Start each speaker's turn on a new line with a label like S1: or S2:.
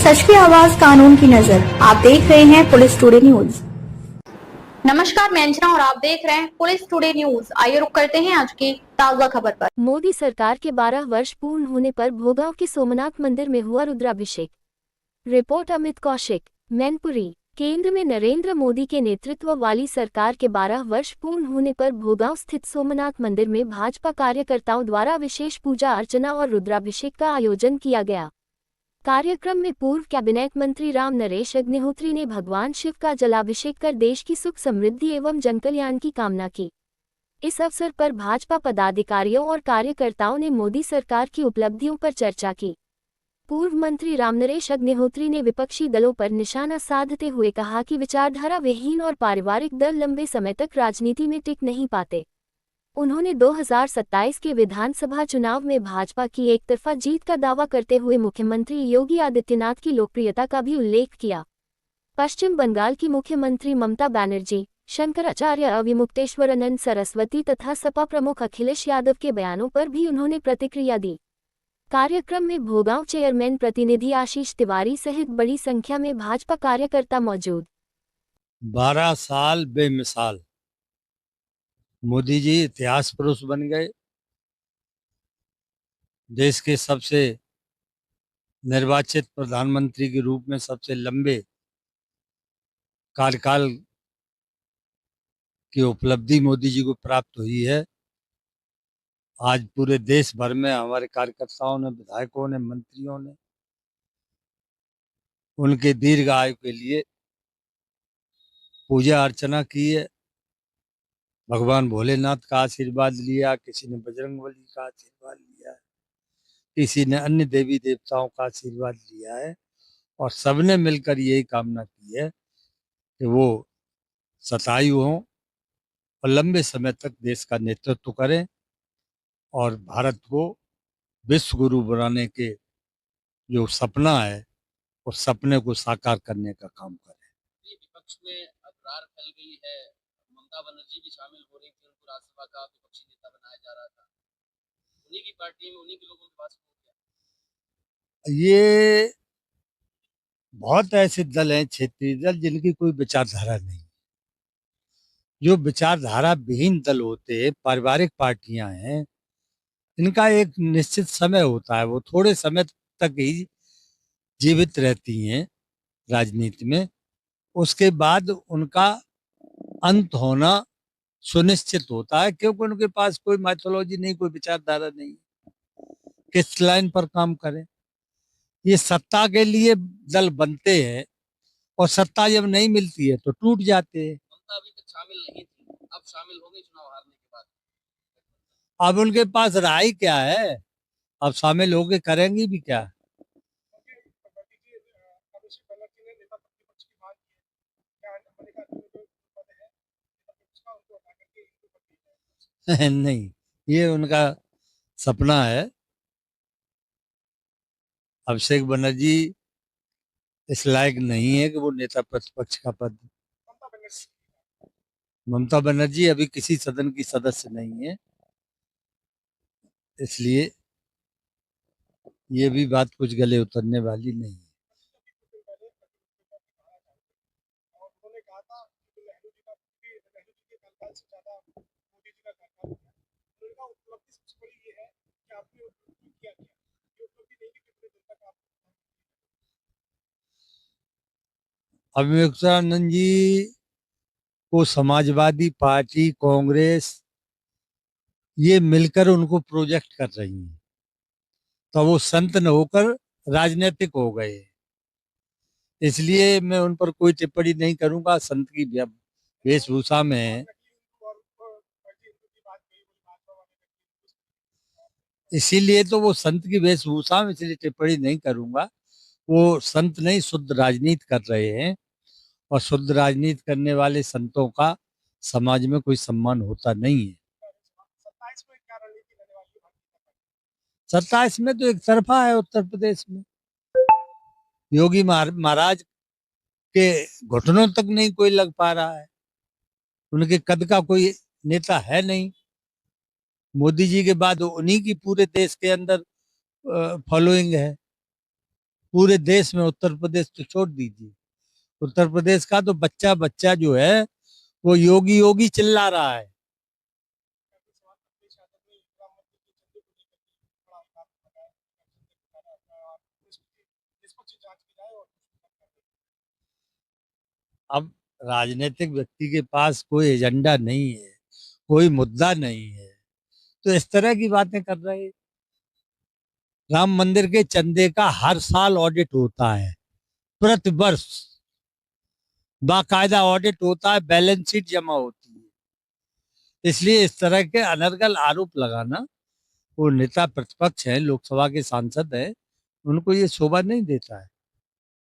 S1: सच की आवाज कानून की नजर। आप देख रहे हैं पुलिस टुडे न्यूज।
S2: नमस्कार, मैं अंजना और आप देख रहे हैं पुलिस टुडे न्यूज। आइए रुक करते हैं आज की ताजा खबर पर।
S3: मोदी सरकार के 12 वर्ष पूर्ण होने पर भोगांव के सोमनाथ मंदिर में हुआ रुद्राभिषेक। रिपोर्ट अमित कौशिक, मैनपुरी। केंद्र में नरेंद्र मोदी के नेतृत्व वाली सरकार के 12 वर्ष पूर्ण होने पर भोगांव स्थित सोमनाथ मंदिर में भाजपा कार्यकर्ताओं द्वारा विशेष पूजा अर्चना और रुद्राभिषेक का आयोजन किया गया। कार्यक्रम में पूर्व कैबिनेट मंत्री राम नरेश अग्निहोत्री ने भगवान शिव का जलाभिषेक कर देश की सुख समृद्धि एवं जनकल्याण की कामना की। इस अवसर पर भाजपा पदाधिकारियों और कार्यकर्ताओं ने मोदी सरकार की उपलब्धियों पर चर्चा की। पूर्व मंत्री रामनरेश अग्निहोत्री ने विपक्षी दलों पर निशाना साधते हुए कहा कि विचारधारा विहीन और पारिवारिक दल लंबे समय तक राजनीति में टिक नहीं पाते। उन्होंने 2027 के विधानसभा चुनाव में भाजपा की एकतरफा जीत का दावा करते हुए मुख्यमंत्री योगी आदित्यनाथ की लोकप्रियता का भी उल्लेख किया। पश्चिम बंगाल की मुख्यमंत्री ममता बनर्जी, शंकराचार्य अविमुक्तेश्वरानंद सरस्वती तथा सपा प्रमुख अखिलेश यादव के बयानों पर भी उन्होंने प्रतिक्रिया दी। कार्यक्रम में भोगांव चेयरमैन प्रतिनिधि आशीष तिवारी सहित बड़ी संख्या में भाजपा कार्यकर्ता मौजूद।
S4: 12 साल बेमिसाल मोदी जी इतिहास पुरुष बन गए। देश के सबसे निर्वाचित प्रधानमंत्री के रूप में सबसे लंबे कार्यकाल की उपलब्धि मोदी जी को प्राप्त हुई है। आज पूरे देश भर में हमारे कार्यकर्ताओं ने, विधायकों ने, मंत्रियों ने उनके दीर्घ आयु के लिए पूजा अर्चना की है। भगवान भोलेनाथ का आशीर्वाद लिया, किसी ने बजरंगबली का आशीर्वाद लिया है, किसी ने अन्य देवी देवताओं का आशीर्वाद लिया है और सबने मिलकर यही कामना की है कि वो शतायु हों और लंबे समय तक देश का नेतृत्व करें और भारत को विश्व गुरु बनाने के जो सपना है उस सपने को साकार करने का काम करें।
S5: विपक्ष में अखबार फैल गई है, ममता बनर्जी भी शामिल हो रही थी, उनको राज्यसभा का विपक्षी नेता बनाया जा रहा था। उन्हीं की पार्टी में, उन्हीं के लोगों के पास हो गया।
S4: ये बहुत ऐसे दल हैं, क्षेत्रीय दल, जिनकी कोई विचारधारा नहीं। जो विचारधारा विहीन दल होते हैं, पारिवारिक पार्टियां हैं, इनका एक निश्चित समय होता है, वो थोड़े समय तक ही जीवित रहती हैं राजनीति में, उसके बाद उनका अंत होना सुनिश्चित होता है, क्योंकि उनके पास कोई माइथोलॉजी नहीं, कोई विचारधारा नहीं, किस लाइन पर काम करें। ये सत्ता के लिए दल बनते हैं और सत्ता जब नहीं मिलती है तो टूट जाते हैं।
S5: ममता अभी तक शामिल नहीं थी, अब शामिल हो गई चुनाव हारने के बाद।
S4: अब उनके पास रहा ही क्या है, अब शामिल होके करेंगी भी क्या। नहीं, ये उनका सपना है। अभिषेक बनर्जी इस लायक नहीं है कि वो नेता प्रतिपक्ष का पद। ममता बनर्जी अभी किसी सदन की सदस्य नहीं है, इसलिए ये भी बात कुछ गले उतरने वाली नहीं है। अविमुक्तानंद जी को समाजवादी पार्टी, कांग्रेस, ये मिलकर उनको प्रोजेक्ट कर रही हैं, तो वो संत न होकर राजनीतिक हो गए, इसलिए मैं उन पर कोई टिप्पणी नहीं करूंगा। संत की वेशभूषा में है, इसीलिए तो वो संत की वेशभूषा में, इसलिए टिप्पणी नहीं करूंगा। वो संत नहीं, शुद्ध राजनीति कर रहे हैं और शुद्ध राजनीति करने वाले संतों का समाज में कोई सम्मान होता नहीं है। 27 में तो एक तरफा है उत्तर प्रदेश में। योगी महाराज के घुटनों तक नहीं कोई लग पा रहा है, उनके कद का कोई नेता है नहीं। मोदी जी के बाद उन्हीं की पूरे देश के अंदर फॉलोइंग है। पूरे देश में, उत्तर प्रदेश तो छोड़ दीजिए, उत्तर प्रदेश का तो बच्चा बच्चा जो है वो योगी योगी चिल्ला रहा है। अब राजनीतिक व्यक्ति के पास कोई एजेंडा नहीं है, कोई मुद्दा नहीं है, तो इस तरह की बातें कर रहे हैं। राम मंदिर के चंदे का हर साल ऑडिट होता है, प्रति वर्ष बाकायदा ऑडिट होता है, बैलेंस शीट जमा होती है। इसलिए इस तरह के अनर्गल आरोप लगाना, वो नेता प्रतिपक्ष हैं, लोकसभा के सांसद हैं, उनको ये शोभा नहीं देता है।